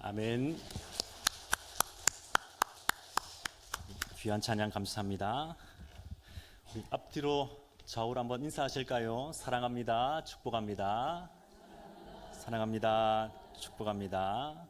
아멘. 귀한 찬양 감사합니다. 우리 앞뒤로 좌우로 한번 인사하실까요? 사랑합니다. 축복합니다. 사랑합니다. 축복합니다.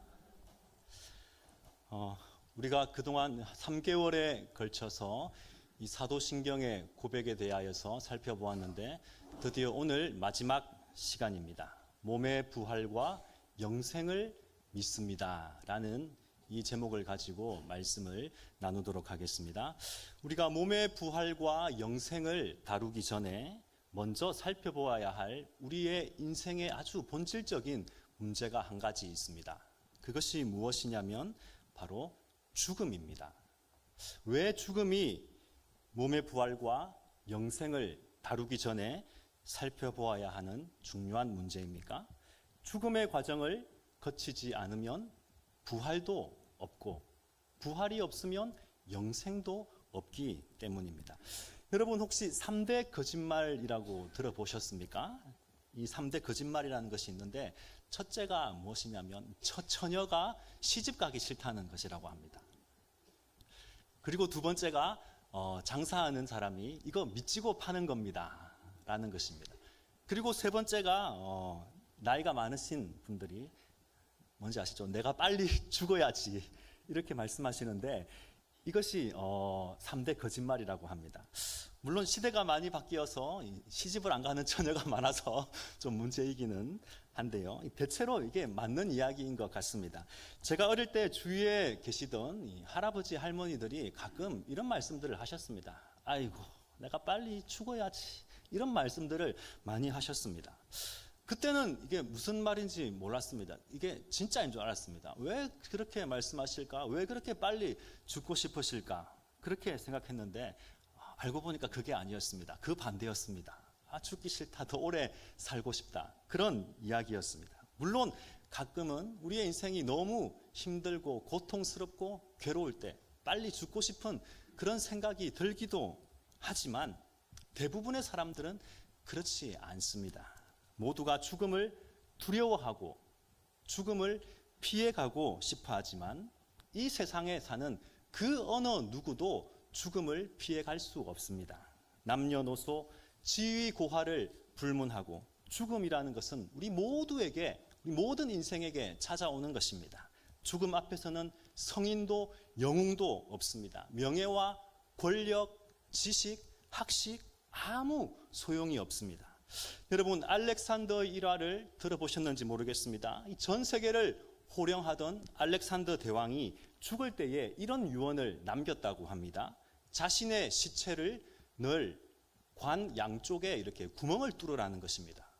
우리가 그동안 3개월에 걸쳐서 이 사도신경의 고백에 대하여서 살펴보았는데 드디어 오늘 마지막 시간입니다. 몸의 부활과 영생을 믿습니다 라는 이 제목을 가지고 말씀을 나누도록 하겠습니다. 우리가 몸의 부활과 영생을 다루기 전에 먼저 살펴보아야 할 우리의 인생의 아주 본질적인 문제가 한 가지 있습니다. 그것이 무엇이냐면 바로 죽음입니다. 왜 죽음이 몸의 부활과 영생을 다루기 전에 살펴보아야 하는 중요한 문제입니까? 죽음의 과정을 거치지 않으면 부활도 없고 부활이 없으면 영생도 없기 때문입니다. 여러분 혹시 3대 거짓말이라고 들어보셨습니까? 이 3대 거짓말이라는 것이 있는데 첫째가 무엇이냐면 처녀가 시집가기 싫다는 것이라고 합니다. 그리고 두 번째가 장사하는 사람이 이거 미치고 파는 겁니다 라는 것입니다. 그리고 세 번째가 나이가 많으신 분들이 뭔지 아시죠? 내가 빨리 죽어야지 이렇게 말씀하시는데 이것이 3대 거짓말이라고 합니다. 물론 시대가 많이 바뀌어서 시집을 안 가는 처녀가 많아서 좀 문제이기는 한데요. 대체로 이게 맞는 이야기인 것 같습니다. 제가 어릴 때 주위에 계시던 이 할아버지 할머니들이 가끔 이런 말씀들을 하셨습니다. 아이고 내가 빨리 죽어야지 이런 말씀들을 많이 하셨습니다. 그때는 이게 무슨 말인지 몰랐습니다. 이게 진짜인 줄 알았습니다. 왜 그렇게 말씀하실까? 왜 그렇게 빨리 죽고 싶으실까? 그렇게 생각했는데 알고 보니까 그게 아니었습니다. 그 반대였습니다. 죽기 싫다, 더 오래 살고 싶다. 그런 이야기였습니다. 물론 가끔은 우리의 인생이 너무 힘들고 고통스럽고 괴로울 때 빨리 죽고 싶은 그런 생각이 들기도 하지만 대부분의 사람들은 그렇지 않습니다. 모두가 죽음을 두려워하고 죽음을 피해가고 싶어 하지만 이 세상에 사는 그 어느 누구도 죽음을 피해갈 수 없습니다. 남녀노소 지위 고하를 불문하고 죽음이라는 것은 우리 모두에게, 우리 모든 인생에게 찾아오는 것입니다. 죽음 앞에서는 성인도 영웅도 없습니다. 명예와 권력, 지식, 학식 아무 소용이 없습니다. 여러분 알렉산더 일화를 들어보셨는지 모르겠습니다. 전 세계를 호령하던 알렉산더 대왕이 죽을 때에 이런 유언을 남겼다고 합니다. 자신의 시체를 늘 관 양쪽에 이렇게 구멍을 뚫으라는 것입니다.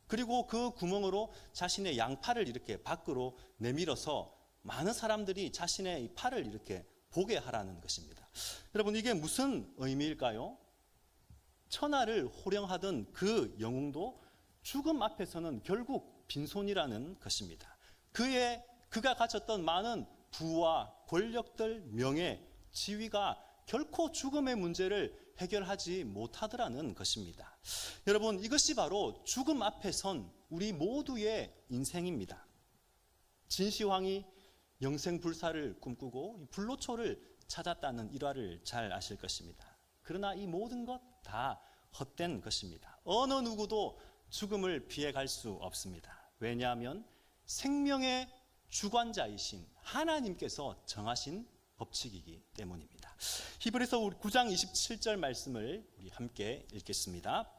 그리고 그 구멍으로 자신의 양팔을 이렇게 밖으로 내밀어서 많은 사람들이 자신의 이 팔을 이렇게 보게 하라는 것입니다. 여러분 이게 무슨 의미일까요? 천하를 호령하던 그 영웅도 죽음 앞에서는 결국 빈손이라는 것입니다. 그가 가졌던 많은 부와 권력들, 명예, 지위가 결코 죽음의 문제를 해결하지 못하더라는 것입니다. 여러분 이것이 바로 죽음 앞에 선 우리 모두의 인생입니다. 진시황이 영생불사를 꿈꾸고 불로초를 찾았다는 일화를 잘 아실 것입니다. 그러나 이 모든 것 다 헛된 것입니다. 어느 누구도 죽음을 피해갈 수 없습니다. 왜냐하면 생명의 주관자이신 하나님께서 정하신 법칙이기 때문입니다. 히브리서 9장 27절 말씀을 우리 함께 읽겠습니다.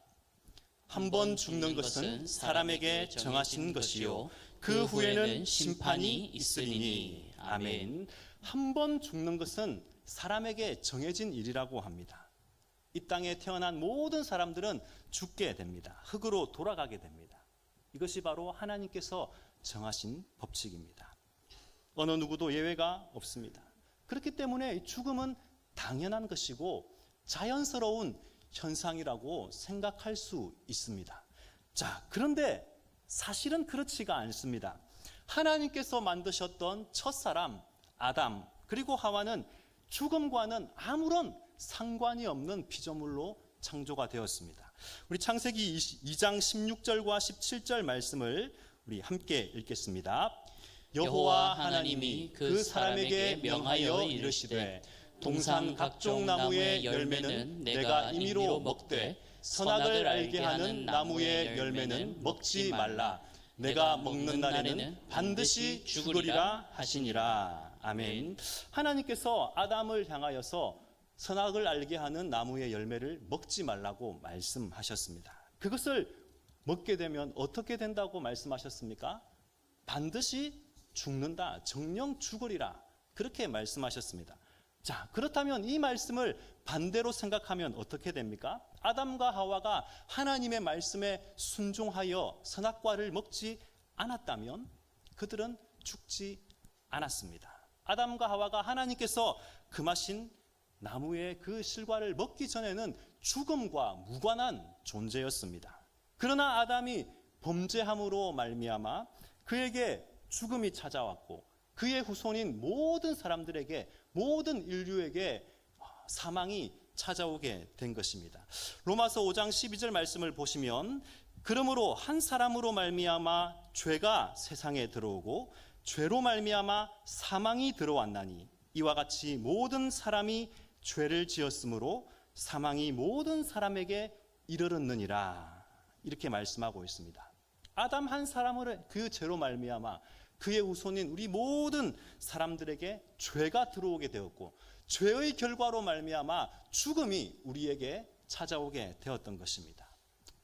한 번 죽는 것은 사람에게 정하신 것이요 그 후에는 심판이 있으리니. 아멘. 한 번 죽는 것은 사람에게 정해진 일이라고 합니다. 이 땅에 태어난 모든 사람들은 죽게 됩니다. 흙으로 돌아가게 됩니다. 이것이 바로 하나님께서 정하신 법칙입니다. 어느 누구도 예외가 없습니다. 그렇기 때문에 죽음은 당연한 것이고 자연스러운 현상이라고 생각할 수 있습니다. 자, 그런데 사실은 그렇지가 않습니다. 하나님께서 만드셨던 첫사람 아담 그리고 하와는 죽음과는 아무런 상관이 없는 피조물로 창조가 되었습니다. 우리 창세기 2장 16절과 17절 말씀을 우리 함께 읽겠습니다. 여호와 하나님이 그 사람에게 명하여 이르시되 동산 각종 나무의 열매는 내가 임의로 먹되 선악을 알게 하는 나무의 열매는 먹지 말라. 내가 먹는 날에는 반드시 죽으리라 하시니라. 아멘. 하나님께서 아담을 향하여서 선악을 알게 하는 나무의 열매를 먹지 말라고 말씀하셨습니다. 그것을 먹게 되면 어떻게 된다고 말씀하셨습니까? 반드시 죽는다. 정령 죽으리라. 그렇게 말씀하셨습니다. 자, 그렇다면 이 말씀을 반대로 생각하면 어떻게 됩니까? 아담과 하와가 하나님의 말씀에 순종하여 선악과를 먹지 않았다면 그들은 죽지 않았습니다. 아담과 하와가 하나님께서 금하신 나무의 그 실과를 먹기 전에는 죽음과 무관한 존재였습니다. 그러나 아담이 범죄함으로 말미암아 그에게 죽음이 찾아왔고 그의 후손인 모든 사람들에게, 모든 인류에게 사망이 찾아오게 된 것입니다. 로마서 5장 12절 말씀을 보시면 그러므로 한 사람으로 말미암아 죄가 세상에 들어오고 죄로 말미암아 사망이 들어왔나니 이와 같이 모든 사람이 죄를 지었으므로 사망이 모든 사람에게 이르렀느니라. 이렇게 말씀하고 있습니다. 아담 한 사람을 그 죄로 말미암아 그의 후손인 우리 모든 사람들에게 죄가 들어오게 되었고 죄의 결과로 말미암아 죽음이 우리에게 찾아오게 되었던 것입니다.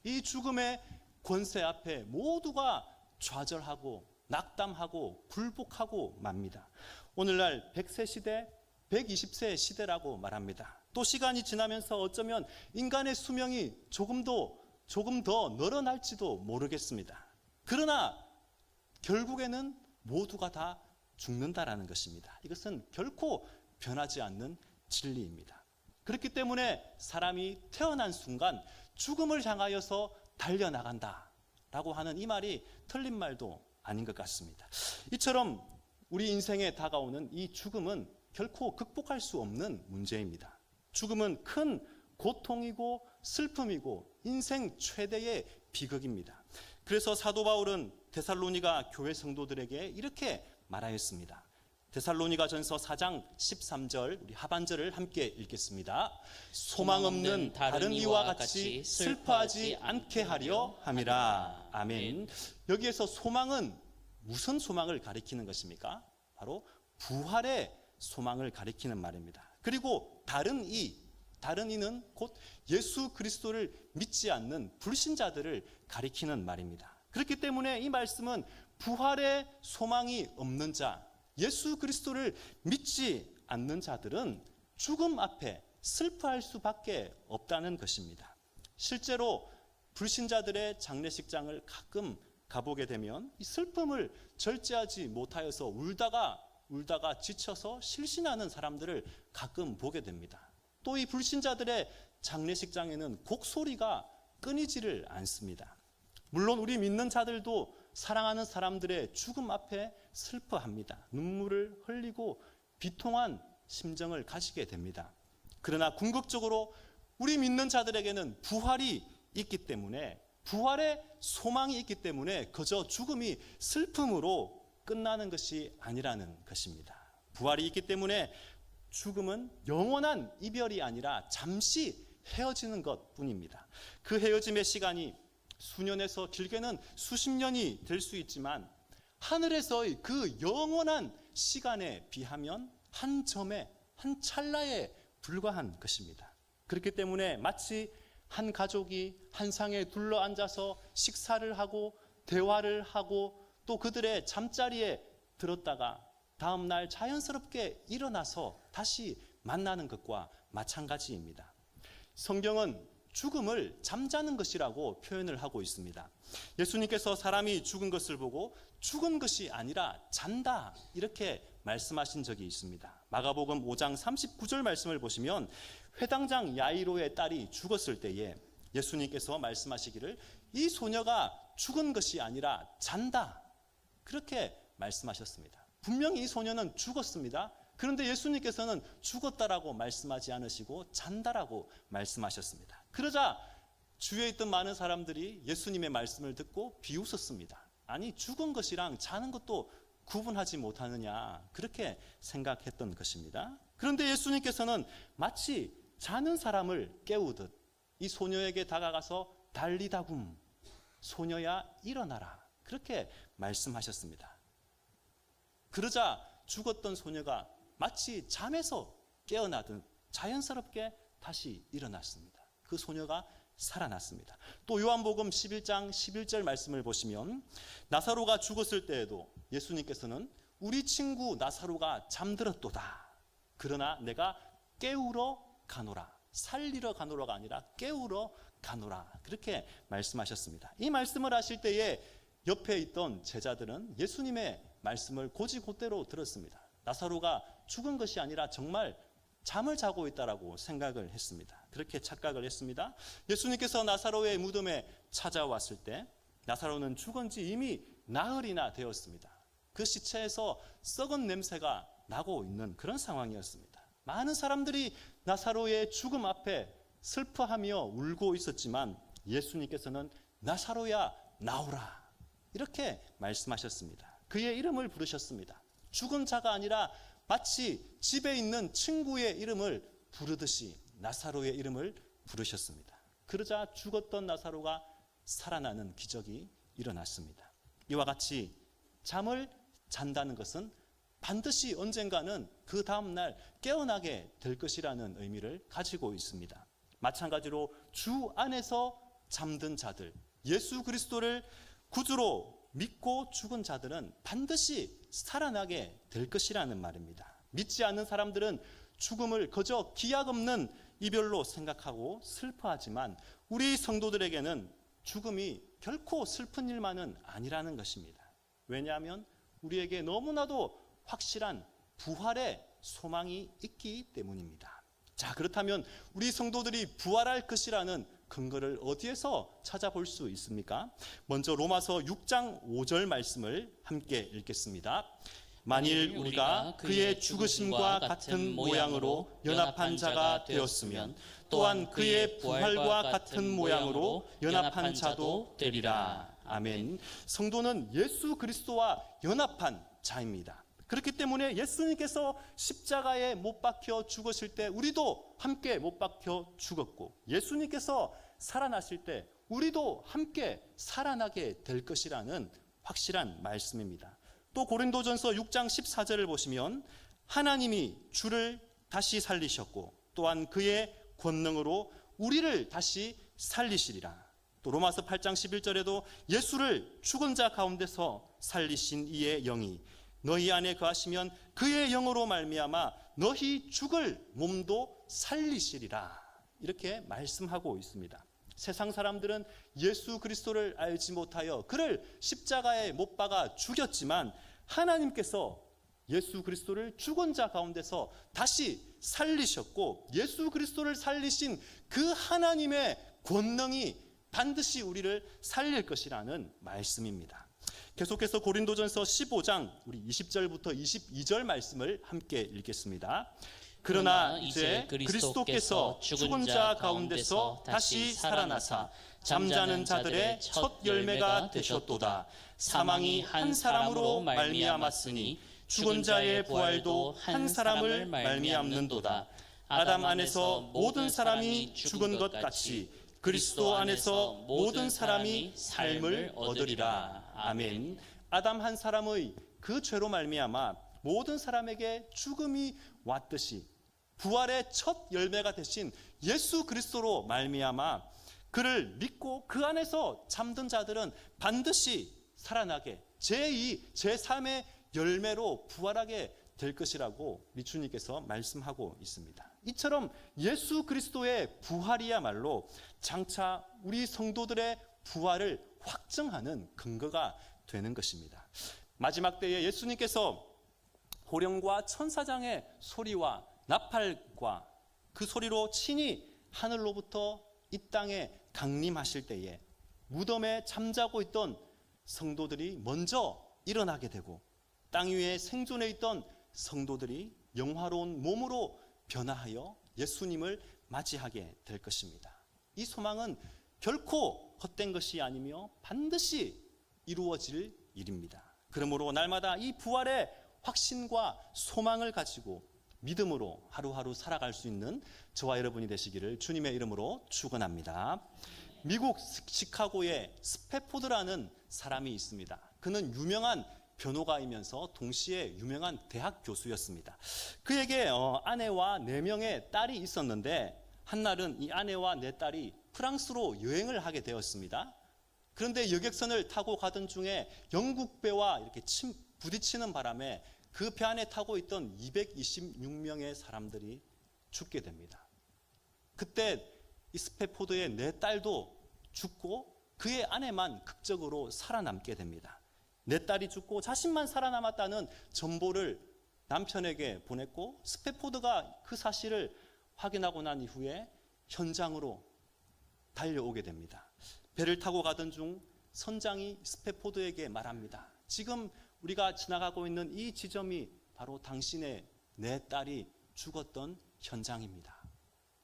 이 죽음의 권세 앞에 모두가 좌절하고 낙담하고 굴복하고 맙니다. 오늘날 100세 시대, 120세 시대라고 말합니다. 또 시간이 지나면서 어쩌면 인간의 수명이 조금 더 늘어날지도 모르겠습니다. 그러나 결국에는 모두가 다 죽는다라는 것입니다. 이것은 결코 변하지 않는 진리입니다. 그렇기 때문에 사람이 태어난 순간 죽음을 향하여서 달려나간다라고 하는 이 말이 틀린 말도 아닌 것 같습니다. 이처럼 우리 인생에 다가오는 이 죽음은 결코 극복할 수 없는 문제입니다. 죽음은 큰 고통이고 슬픔이고 인생 최대의 비극입니다. 그래서 사도 바울은 데살로니가 교회 성도들에게 이렇게 말하였습니다. 데살로니가전서 4장 13절 우리 하반절을 함께 읽겠습니다. 소망 없는 다른 이와 같이 슬퍼하지 않게 하려 함이라. 아멘. 여기에서 소망은 무슨 소망을 가리키는 것입니까? 바로 부활의 소망을 가리키는 말입니다. 그리고 다른 이는 곧 예수 그리스도를 믿지 않는 불신자들을 가리키는 말입니다. 그렇기 때문에 이 말씀은 부활의 소망이 없는 자, 예수 그리스도를 믿지 않는 자들은 죽음 앞에 슬퍼할 수밖에 없다는 것입니다. 실제로 불신자들의 장례식장을 가끔 가보게 되면 이 슬픔을 절제하지 못하여서 울다가 지쳐서 실신하는 사람들을 가끔 보게 됩니다. 또 이 불신자들의 장례식장에는 곡소리가 끊이지를 않습니다. 물론 우리 믿는 자들도 사랑하는 사람들의 죽음 앞에 슬퍼합니다. 눈물을 흘리고 비통한 심정을 가지게 됩니다. 그러나 궁극적으로 우리 믿는 자들에게는 부활이 있기 때문에, 부활의 소망이 있기 때문에 그저 죽음이 슬픔으로 끝나는 것이 아니라는 것입니다. 부활이 있기 때문에 죽음은 영원한 이별이 아니라 잠시 헤어지는 것뿐입니다. 그 헤어짐의 시간이 수년에서 길게는 수십 년이 될 수 있지만 하늘에서의 그 영원한 시간에 비하면 한 점에, 한 찰나에 불과한 것입니다. 그렇기 때문에 마치 한 가족이 한 상에 둘러앉아서 식사를 하고 대화를 하고 또 그들의 잠자리에 들었다가 다음 날 자연스럽게 일어나서 다시 만나는 것과 마찬가지입니다. 성경은 죽음을 잠자는 것이라고 표현을 하고 있습니다. 예수님께서 사람이 죽은 것을 보고 죽은 것이 아니라 잔다 이렇게 말씀하신 적이 있습니다. 마가복음 5장 39절 말씀을 보시면 회당장 야이로의 딸이 죽었을 때에 예수님께서 말씀하시기를 이 소녀가 죽은 것이 아니라 잔다 그렇게 말씀하셨습니다. 분명히 이 소녀는 죽었습니다. 그런데 예수님께서는 죽었다라고 말씀하지 않으시고 잔다라고 말씀하셨습니다. 그러자 주위에 있던 많은 사람들이 예수님의 말씀을 듣고 비웃었습니다. 아니 죽은 것이랑 자는 것도 구분하지 못하느냐, 그렇게 생각했던 것입니다. 그런데 예수님께서는 마치 자는 사람을 깨우듯 이 소녀에게 다가가서 달리다굼, 소녀야 일어나라, 그렇게 말씀하셨습니다. 그러자 죽었던 소녀가 마치 잠에서 깨어나듯 자연스럽게 다시 일어났습니다. 그 소녀가 살아났습니다. 또 요한복음 11장 11절 말씀을 보시면 나사로가 죽었을 때에도 예수님께서는 우리 친구 나사로가 잠들었도다. 그러나 내가 깨우러 가노라. 살리러 가노라가 아니라 깨우러 가노라. 그렇게 말씀하셨습니다. 이 말씀을 하실 때에 옆에 있던 제자들은 예수님의 말씀을 곧이곧대로 들었습니다. 나사로가 죽은 것이 아니라 정말 잠을 자고 있다라고 생각을 했습니다. 그렇게 착각을 했습니다. 예수님께서 나사로의 무덤에 찾아왔을 때 나사로는 죽은 지 이미 나흘이나 되었습니다. 그 시체에서 썩은 냄새가 나고 있는 그런 상황이었습니다. 많은 사람들이 나사로의 죽음 앞에 슬퍼하며 울고 있었지만 예수님께서는 나사로야 나오라, 이렇게 말씀하셨습니다. 그의 이름을 부르셨습니다. 죽은 자가 아니라 마치 집에 있는 친구의 이름을 부르듯이 나사로의 이름을 부르셨습니다. 그러자 죽었던 나사로가 살아나는 기적이 일어났습니다. 이와 같이 잠을 잔다는 것은 반드시 언젠가는 그 다음날 깨어나게 될 것이라는 의미를 가지고 있습니다. 마찬가지로 주 안에서 잠든 자들, 예수 그리스도를 구주로 믿고 죽은 자들은 반드시 살아나게 될 것이라는 말입니다. 믿지 않는 사람들은 죽음을 그저 기약 없는 이별로 생각하고 슬퍼하지만 우리 성도들에게는 죽음이 결코 슬픈 일만은 아니라는 것입니다. 왜냐하면 우리에게 너무나도 확실한 부활의 소망이 있기 때문입니다. 자, 그렇다면 우리 성도들이 부활할 것이라는 근거를 어디에서 찾아볼 수 있습니까? 먼저 로마서 6장 5절 말씀을 함께 읽겠습니다. 만일 우리가 그의 죽으심과 같은 모양으로 연합한 자가 되었으면 또한 그의 부활과 같은 모양으로 연합한 자도 되리라. 아멘. 성도는 예수 그리스도와 연합한 자입니다. 그렇기 때문에 예수님께서 십자가에 못 박혀 죽으실 때 우리도 함께 못 박혀 죽었고, 예수님께서 살아나실 때 우리도 함께 살아나게 될 것이라는 확실한 말씀입니다. 또 고린도전서 6장 14절을 보시면 하나님이 주를 다시 살리셨고 또한 그의 권능으로 우리를 다시 살리시리라. 또 로마서 8장 11절에도 예수를 죽은 자 가운데서 살리신 이의 영이 너희 안에 거하시면 그의 영으로 말미암아 너희 죽을 몸도 살리시리라, 이렇게 말씀하고 있습니다. 세상 사람들은 예수 그리스도를 알지 못하여 그를 십자가에 못 박아 죽였지만 하나님께서 예수 그리스도를 죽은 자 가운데서 다시 살리셨고, 예수 그리스도를 살리신 그 하나님의 권능이 반드시 우리를 살릴 것이라는 말씀입니다. 계속해서 고린도전서 15장 우리 20절부터 22절 말씀을 함께 읽겠습니다. 그러나 이제 그리스도께서 죽은 자 가운데서 다시 살아나사 잠자는 자들의 첫 열매가 되셨도다. 사망이 한 사람으로 말미암았으니 죽은 자의 부활도 한 사람을 말미암는도다. 아담 안에서 모든 사람이 죽은 것 같이 그리스도 안에서 모든 사람이 삶을 얻으리라. 아멘. 아담 한 사람의 그 죄로 말미암아 모든 사람에게 죽음이 왔듯이 부활의 첫 열매가 되신 예수 그리스도로 말미암아 그를 믿고 그 안에서 잠든 자들은 반드시 살아나게 제2, 제3의 열매로 부활하게 될 것이라고 리추님께서 말씀하고 있습니다. 이처럼 예수 그리스도의 부활이야말로 장차 우리 성도들의 부활을 확정하는 근거가 되는 것입니다. 마지막 때에 예수님께서 호령과 천사장의 소리와 나팔과 그 소리로 친히 하늘로부터 이 땅에 강림하실 때에 무덤에 잠자고 있던 성도들이 먼저 일어나게 되고 땅 위에 생존해 있던 성도들이 영화로운 몸으로 변화하여 예수님을 맞이하게 될 것입니다. 이 소망은 결코 헛된 것이 아니며 반드시 이루어질 일입니다. 그러므로 날마다 이 부활의 확신과 소망을 가지고 믿음으로 하루하루 살아갈 수 있는 저와 여러분이 되시기를 주님의 이름으로 축원합니다. 미국 시카고에 스패포드라는 사람이 있습니다. 그는 유명한 변호가이면서 동시에 유명한 대학 교수였습니다. 그에게 아내와 4명의 딸이 있었는데 한날은 이 아내와 4딸이 프랑스로 여행을 하게 되었습니다. 그런데 여객선을 타고 가던 중에 영국 배와 이렇게 부딪히는 바람에 그 배 안에 타고 있던 226명의 사람들이 죽게 됩니다. 그때 이 스패포드의 4딸도 죽고 그의 아내만 극적으로 살아남게 됩니다. 4딸이 죽고 자신만 살아남았다는 정보를 남편에게 보냈고 스패포드가 그 사실을 확인하고 난 이후에 현장으로 달려오게 됩니다. 배를 타고 가던 중 선장이 스패포드에게 말합니다. 지금 우리가 지나가고 있는 이 지점이 바로 당신의 4딸이 죽었던 현장입니다.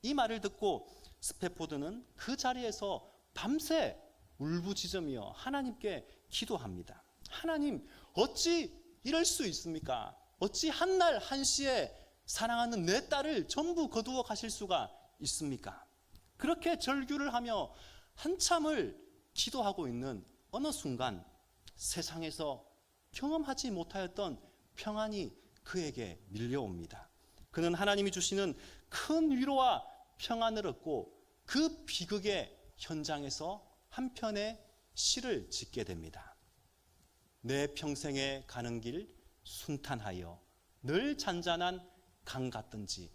이 말을 듣고 스패포드는 그 자리에서 밤새 울부짖으며 하나님께 기도합니다. 하나님, 어찌 이럴 수 있습니까? 어찌 한날 한시에 사랑하는 4딸을 전부 거두어 가실 수가 있습니까? 그렇게 절규를 하며 한참을 기도하고 있는 어느 순간 세상에서 경험하지 못하였던 평안이 그에게 밀려옵니다. 그는 하나님이 주시는 큰 위로와 평안을 얻고 그 비극의 현장에서 한 편의 시를 짓게 됩니다. 내 평생에 가는 길 순탄하여 늘 잔잔한 강 같든지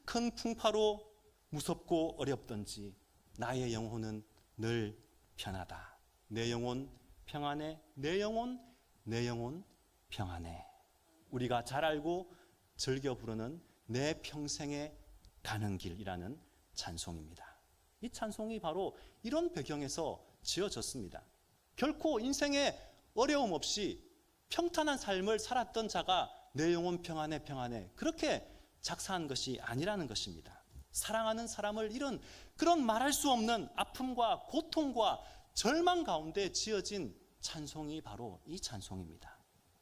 큰 풍파로 무섭고 어렵든지 나의 영혼은 늘 편하다. 내 영혼 평안해. 내 영혼 평안해. 우리가 잘 알고 즐겨 부르는 내 평생에 가는 길이라는 찬송입니다. 이 찬송이 바로 이런 배경에서 지어졌습니다. 결코 인생에 어려움 없이 평탄한 삶을 살았던 자가 내 영혼 평안해 평안해 그렇게 작사한 것이 아니라는 것입니다. 사랑하는 사람을 잃은 그런 말할 수 없는 아픔과 고통과 절망 가운데 지어진 찬송이 바로 이 찬송입니다.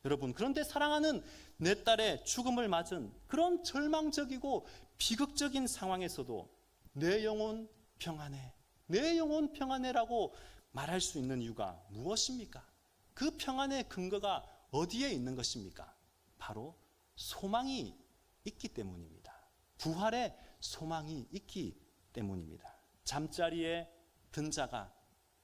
여러분, 그런데 사랑하는 4딸의 죽음을 맞은 그런 절망적이고 비극적인 상황에서도 내 영혼 평안해, 내 영혼 평안해라고 말할 수 있는 이유가 무엇입니까? 그 평안의 근거가 어디에 있는 것입니까? 바로 소망이 있기 때문입니다. 부활의 소망이 있기 때문입니다. 잠자리에 든 자가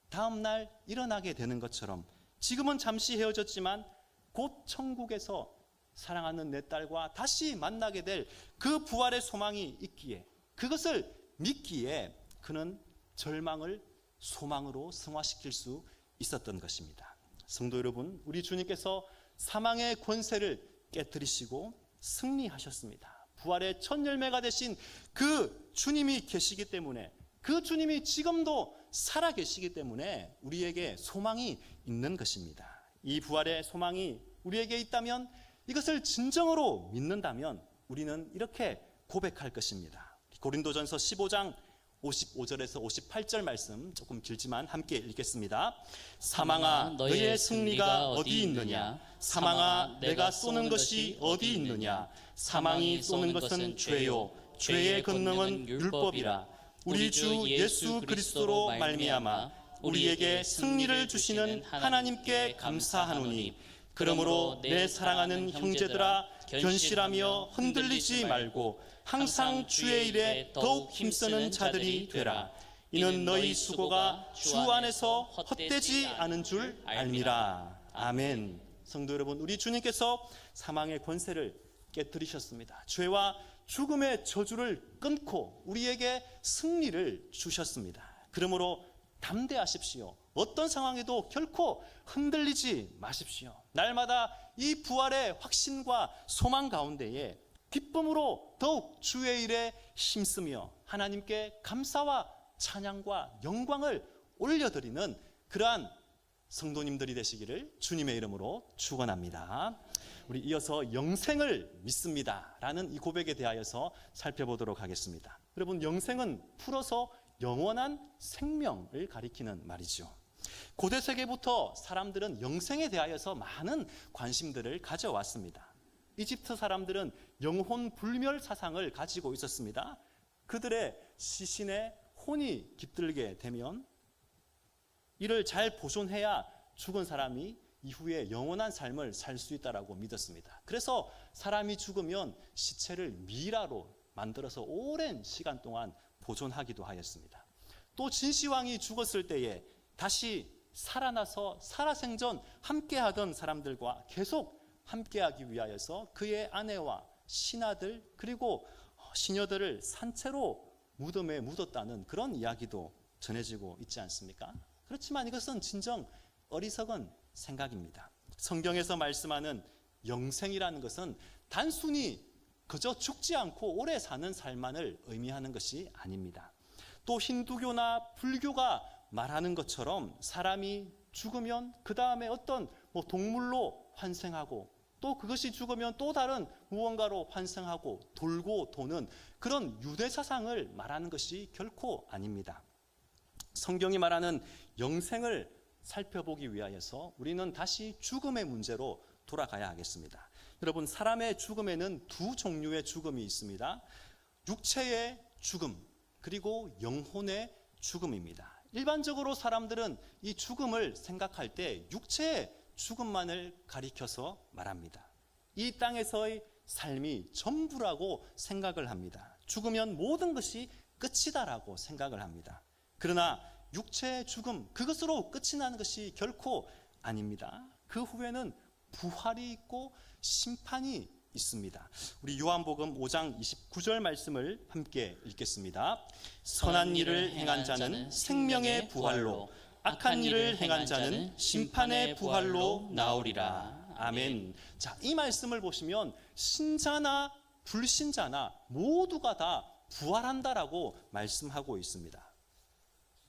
다음날 일어나게 되는 것처럼 지금은 잠시 헤어졌지만 곧 천국에서 사랑하는 4딸과 다시 만나게 될 그 부활의 소망이 있기에, 그것을 믿기에 그는 절망을 소망으로 승화시킬 수 있었던 것입니다. 성도 여러분, 우리 주님께서 사망의 권세를 깨뜨리시고 승리하셨습니다. 부활의 첫 열매가 되신 그 주님이 계시기 때문에, 그 주님이 지금도 살아 계시기 때문에 우리에게 소망이 있는 것입니다. 이 부활의 소망이 우리에게 있다면, 이것을 진정으로 믿는다면 우리는 이렇게 고백할 것입니다. 고린도전서 15장 55절에서 58절 말씀 조금 길지만 함께 읽겠습니다. 사망아, 너의 승리가 어디 있느냐? 사망아, 내가 쏘는 것이 어디 있느냐? 사망이 쏘는 것은 죄요, 죄의 권능은 율법이라. 우리 주 예수 그리스도로 말미암아 우리에게 승리를 주시는 하나님께 감사하노니, 그러므로 내 사랑하는 형제들아, 견실하며 흔들리지 말고 항상 주의 일에 더욱 힘쓰는 자들이 되라. 이는 너희 수고가 주 안에서 헛되지 않은 줄 알미라. 아멘. 성도 여러분, 우리 주님께서 사망의 권세를 깨뜨리셨습니다. 죄와 죽음의 저주를 끊고 우리에게 승리를 주셨습니다. 그러므로 담대하십시오. 어떤 상황에도 결코 흔들리지 마십시오. 날마다 이 부활의 확신과 소망 가운데에 기쁨으로 더욱 주의 일에 힘쓰며 하나님께 감사와 찬양과 영광을 올려드리는 그러한 성도님들이 되시기를 주님의 이름으로 축원합니다. 우리 이어서 영생을 믿습니다 라는 이 고백에 대하여서 살펴보도록 하겠습니다. 여러분, 영생은 풀어서 영원한 생명을 가리키는 말이죠. 고대 세계부터 사람들은 영생에 대하여서 많은 관심들을 가져왔습니다. 이집트 사람들은 영혼 불멸 사상을 가지고 있었습니다. 그들의 시신에 혼이 깃들게 되면 이를 잘 보존해야 죽은 사람이 이후에 영원한 삶을 살 수 있다고 믿었습니다. 그래서 사람이 죽으면 시체를 미라로 만들어서 오랜 시간 동안 보존하기도 하였습니다. 또 진시황이 죽었을 때에 다시 살아나서 살아생전 함께하던 사람들과 계속 함께하기 위하여서 그의 아내와 신하들 그리고 시녀들을 산채로 무덤에 묻었다는 그런 이야기도 전해지고 있지 않습니까? 그렇지만 이것은 진정 어리석은 생각입니다. 성경에서 말씀하는 영생이라는 것은 단순히 그저 죽지 않고 오래 사는 삶만을 의미하는 것이 아닙니다. 또 힌두교나 불교가 말하는 것처럼 사람이 죽으면 그 다음에 어떤 동물로 환생하고 또 그것이 죽으면 또 다른 무언가로 환생하고 돌고 도는 그런 유대 사상을 말하는 것이 결코 아닙니다. 성경이 말하는 영생을 살펴보기 위하여서 우리는 다시 죽음의 문제로 돌아가야 하겠습니다. 여러분, 사람의 죽음에는 두 종류의 죽음이 있습니다. 육체의 죽음 그리고 영혼의 죽음입니다. 일반적으로 사람들은 이 죽음을 생각할 때 육체의 죽음만을 가리켜서 말합니다. 이 땅에서의 삶이 전부라고 생각을 합니다. 죽으면 모든 것이 끝이다라고 생각을 합니다. 그러나 육체의 죽음, 그것으로 끝이 나는 것이 결코 아닙니다. 그 후에는 부활이 있고 심판이 있습니다. 우리 요한복음 5장 29절 말씀을 함께 읽겠습니다. 선한 일을 행한 자는 생명의 부활로, 악한 일을 행한 자는 심판의 부활로 나오리라. 아멘. 자, 이 말씀을 보시면 신자나 불신자나 모두가 다 부활한다라고 말씀하고 있습니다.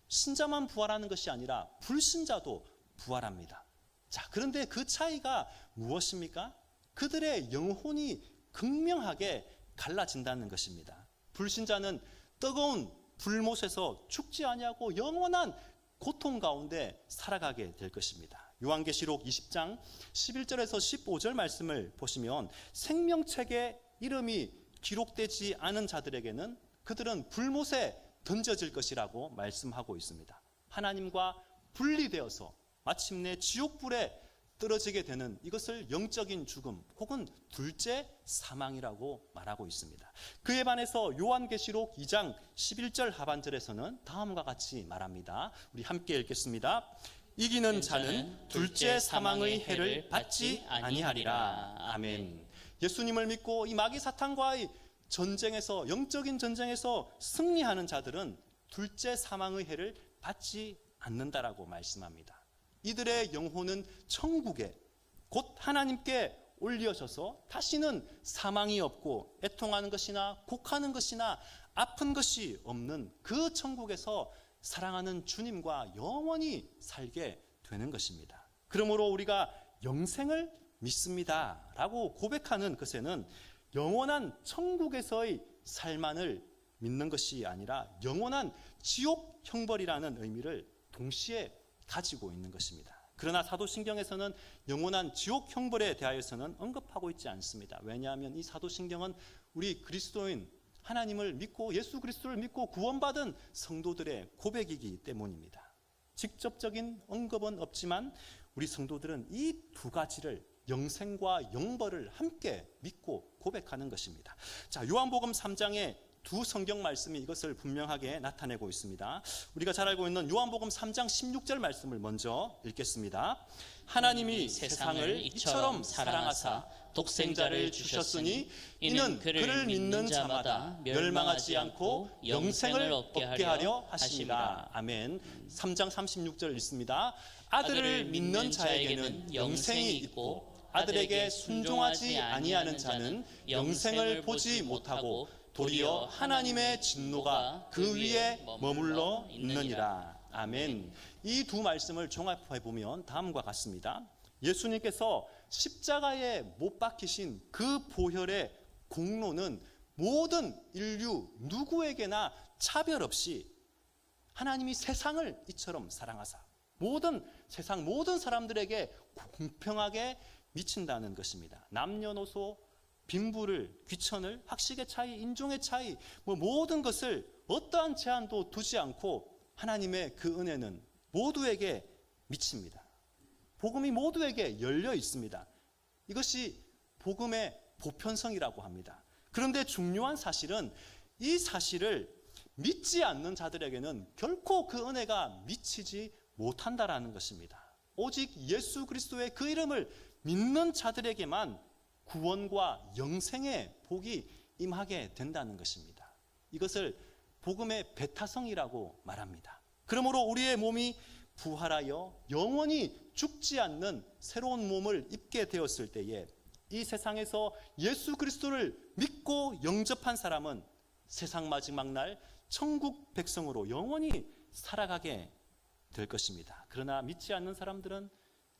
신자만 부활하는 것이 아니라 불신자도 부활합니다. 자, 그런데 그 차이가 무엇입니까? 그들의 영혼이 극명하게 갈라진다는 것입니다. 불신자는 뜨거운 불못에서 죽지 아니하고 영원한 고통 가운데 살아가게 될 것입니다. 요한계시록 20장 11절에서 15절 말씀을 보시면 생명책에 이름이 기록되지 않은 자들에게는 그들은 불못에 던져질 것이라고 말씀하고 있습니다. 하나님과 분리되어서 마침내 지옥불에 떨어지게 되는 이것을 영적인 죽음 혹은 둘째 사망이라고 말하고 있습니다. 그에 반해서 요한계시록 2장 11절 하반절에서는 다음과 같이 말합니다. 우리 함께 읽겠습니다. 이기는 자는 둘째 사망의 해를 받지 아니하리라. 아멘. 예수님을 믿고 이 마귀 사탄과의 전쟁에서, 영적인 전쟁에서 승리하는 자들은 둘째 사망의 해를 받지 않는다라고 말씀합니다. 이들의 영혼은 천국에 곧 하나님께 올려져서 다시는 사망이 없고 애통하는 것이나 곡하는 것이나 아픈 것이 없는 그 천국에서 사랑하는 주님과 영원히 살게 되는 것입니다. 그러므로 우리가 영생을 믿습니다 라고 고백하는 것에는 영원한 천국에서의 삶만을 믿는 것이 아니라 영원한 지옥 형벌이라는 의미를 동시에 가지고 있는 것입니다. 그러나 사도신경에서는 영원한 지옥 형벌에 대하여서는 언급하고 있지 않습니다. 왜냐하면 이 사도신경은 우리 그리스도인 하나님을 믿고 예수 그리스도를 믿고 구원받은 성도들의 고백이기 때문입니다. 직접적인 언급은 없지만 우리 성도들은 이 두 가지를 영생과 영벌을 함께 믿고 고백하는 것입니다. 자, 요한복음 3장에 두 성경 말씀이 이것을 분명하게 나타내고 있습니다. 우리가 잘 알고 있는 요한복음 3장 16절 말씀을 먼저 읽겠습니다. 하나님이 세상을 이처럼 사랑하사 독생자를 주셨으니 이는 그를 믿는 자마다 멸망하지 않고 영생을 얻게 하려 하심이라. 아멘. 3장 36절 읽습니다. 아들을 믿는 자에게는 영생이 있고 아들에게 순종하지 아니하는 자는 영생을 보지 못하고 도리어 하나님의 진노가 그 위에 머물러 있느니라. 아멘. 이 두 말씀을 종합해 보면 다음과 같습니다. 예수님께서 십자가에 못 박히신 그 보혈의 공로는 모든 인류 누구에게나 차별 없이 하나님이 세상을 이처럼 사랑하사 세상 모든 사람들에게 공평하게 미친다는 것입니다. 남녀노소, 빈부를, 귀천을, 학식의 차이, 인종의 차이, 모든 것을 어떠한 제한도 두지 않고 하나님의 그 은혜는 모두에게 미칩니다. 복음이 모두에게 열려 있습니다. 이것이 복음의 보편성이라고 합니다. 그런데 중요한 사실은 이 사실을 믿지 않는 자들에게는 결코 그 은혜가 미치지 못한다라는 것입니다. 오직 예수 그리스도의 그 이름을 믿는 자들에게만 구원과 영생의 복이 임하게 된다는 것입니다. 이것을 복음의 배타성이라고 말합니다. 그러므로 우리의 몸이 부활하여 영원히 죽지 않는 새로운 몸을 입게 되었을 때에 이 세상에서 예수 그리스도를 믿고 영접한 사람은 세상 마지막 날 천국 백성으로 영원히 살아가게 될 것입니다. 그러나 믿지 않는 사람들은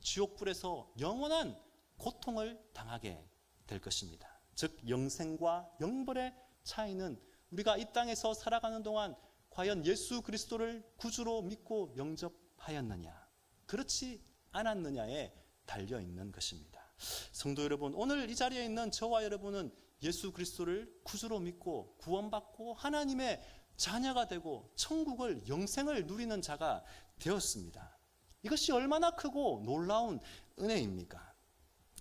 지옥불에서 영원한 고통을 당하게 될 것입니다. 즉 영생과 영벌의 차이는 우리가 이 땅에서 살아가는 동안 과연 예수 그리스도를 구주로 믿고 영접하였느냐, 그렇지 않았느냐에 달려 있는 것입니다. 성도 여러분, 오늘 이 자리에 있는 저와 여러분은 예수 그리스도를 구주로 믿고 구원받고 하나님의 자녀가 되고 천국을, 영생을 누리는 자가 되었습니다. 이것이 얼마나 크고 놀라운 은혜입니까?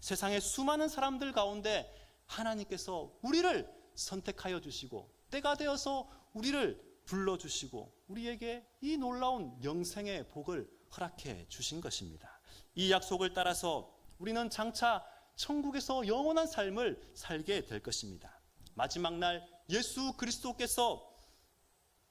세상의 수많은 사람들 가운데 하나님께서 우리를 선택하여 주시고 때가 되어서 우리를 불러주시고 우리에게 이 놀라운 영생의 복을 허락해 주신 것입니다. 이 약속을 따라서 우리는 장차 천국에서 영원한 삶을 살게 될 것입니다. 마지막 날 예수 그리스도께서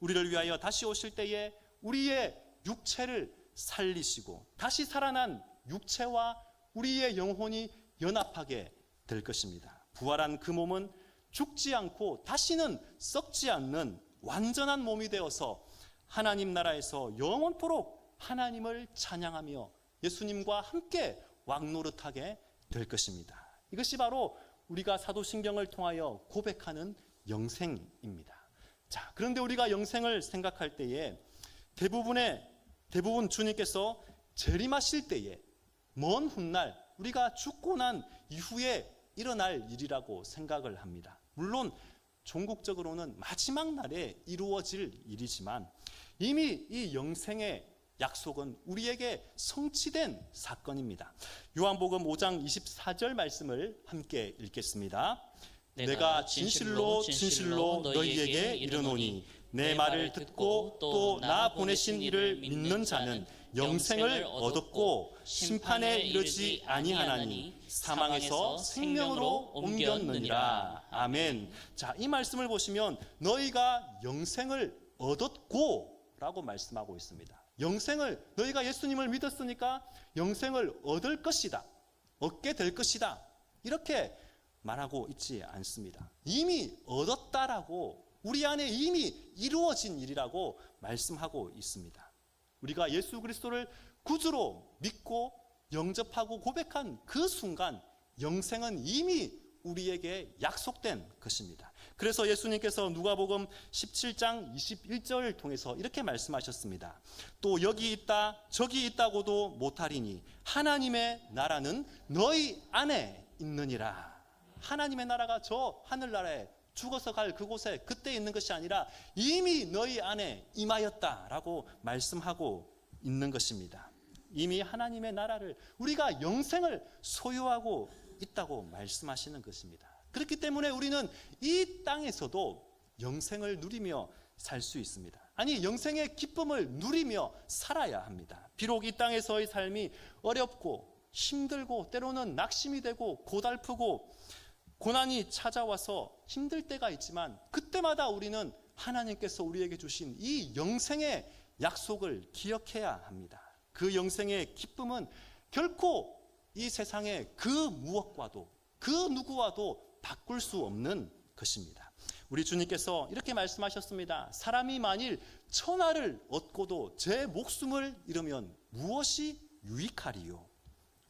우리를 위하여 다시 오실 때에 우리의 육체를 살리시고 다시 살아난 육체와 우리의 영혼이 연합하게 될 것입니다. 부활한 그 몸은 죽지 않고 다시는 썩지 않는 완전한 몸이 되어서 하나님 나라에서 영원토록 하나님을 찬양하며 예수님과 함께 왕노릇하게 될 것입니다. 이것이 바로 우리가 사도신경을 통하여 고백하는 영생입니다. 자, 그런데 우리가 영생을 생각할 때에 대부분 주님께서 재림하실 때에 먼 훗날 우리가 죽고 난 이후에 일어날 일이라고 생각을 합니다. 물론 종국적으로는 마지막 날에 이루어질 일이지만 이미 이 영생의 약속은 우리에게 성취된 사건입니다. 요한복음 5장 24절 말씀을 함께 읽겠습니다. 내가 진실로 너희에게 이르노니 내 말을 듣고 또 나 보내신 이를 믿는 자는 영생을 얻었고 심판에 이르지 아니하나니 사망에서 생명으로 옮겼느니라. 아멘. 자, 이 말씀을 보시면 너희가 영생을 얻었고 라고 말씀하고 있습니다. 너희가 예수님을 믿었으니까 영생을 얻을 것이다, 얻게 될 것이다, 이렇게 말하고 있지 않습니다. 이미 얻었다라고, 우리 안에 이미 이루어진 일이라고 말씀하고 있습니다. 우리가 예수 그리스도를 구주로 믿고 영접하고 고백한 그 순간 영생은 이미 우리에게 약속된 것입니다. 그래서 예수님께서 누가복음 17장 21절을 통해서 이렇게 말씀하셨습니다. 또 여기 있다 저기 있다고도 못하리니 하나님의 나라는 너희 안에 있느니라. 하나님의 나라가 저 하늘나라에 죽어서 갈 그곳에 그때 있는 것이 아니라 이미 너희 안에 임하였다라고 말씀하고 있는 것입니다. 이미 하나님의 나라를, 우리가 영생을 소유하고 있다고 말씀하시는 것입니다. 그렇기 때문에 우리는 이 땅에서도 영생을 누리며 살 수 있습니다. 아니, 영생의 기쁨을 누리며 살아야 합니다. 비록 이 땅에서의 삶이 어렵고 힘들고 때로는 낙심이 되고 고달프고 고난이 찾아와서 힘들 때가 있지만 그때마다 우리는 하나님께서 우리에게 주신 이 영생의 약속을 기억해야 합니다. 그 영생의 기쁨은 결코 이 세상의 그 무엇과도 그 누구와도 바꿀 수 없는 것입니다. 우리 주님께서 이렇게 말씀하셨습니다. 사람이 만일 천하를 얻고도 제 목숨을 잃으면 무엇이 유익하리요?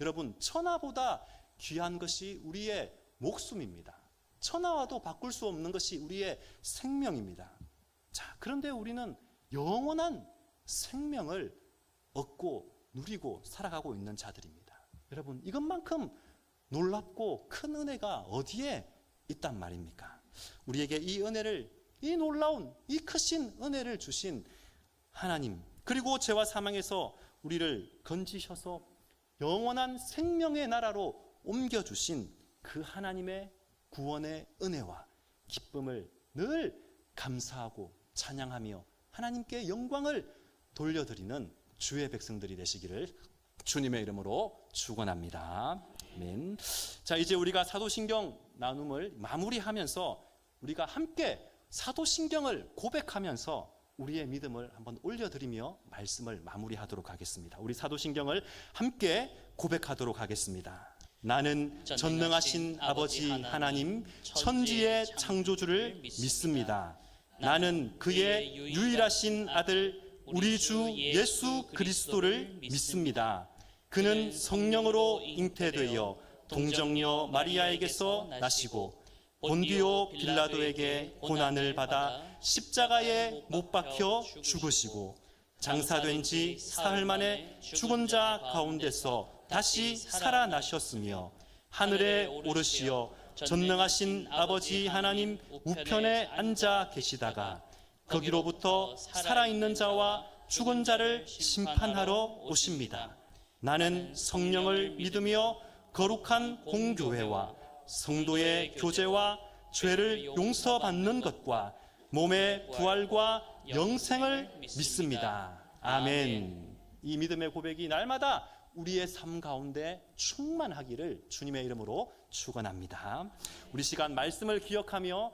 여러분, 천하보다 귀한 것이 우리의 목숨입니다. 천하와도 바꿀 수 없는 것이 우리의 생명입니다. 자, 그런데 우리는 영원한 생명을 얻고 누리고 살아가고 있는 자들입니다. 여러분, 이것만큼 놀랍고 큰 은혜가 어디에 있단 말입니까? 우리에게 이 은혜를, 이 놀라운, 이 크신 은혜를 주신 하나님, 그리고 죄와 사망에서 우리를 건지셔서 영원한 생명의 나라로 옮겨주신 그 하나님의 구원의 은혜와 기쁨을 늘 감사하고 찬양하며 하나님께 영광을 돌려드리는 주의 백성들이 되시기를 주님의 이름으로 축원합니다. 아멘. 자, 이제 우리가 사도신경 나눔을 마무리하면서 우리가 함께 사도신경을 고백하면서 우리의 믿음을 한번 올려드리며 말씀을 마무리하도록 하겠습니다. 우리 사도신경을 함께 고백하도록 하겠습니다. 나는 전능하신 아버지 하나님 천지의 창조주를 믿습니다. 나는 그의 유일하신 아들 우리 주 예수 그리스도를 믿습니다. 그는 성령으로 잉태되어 동정녀 마리아에게서 나시고 본디오 빌라도에게 고난을 받아 십자가에 못 박혀 죽으시고 장사된 지 사흘 만에 죽은 자 가운데서 다시 살아나셨으며 하늘에 오르시어 전능하신 아버지 하나님 우편에 앉아 계시다가 거기로부터 살아있는 자와 죽은 자를 심판하러 오십니다. 나는 성령을 믿으며 거룩한 공교회와 성도의 교제와 죄를 용서받는 것과 몸의 부활과 영생을 믿습니다. 아멘. 이 믿음의 고백이 날마다 우리의 삶 가운데 충만하기를 주님의 이름으로 축원합니다. 우리 시간 말씀을 기억하며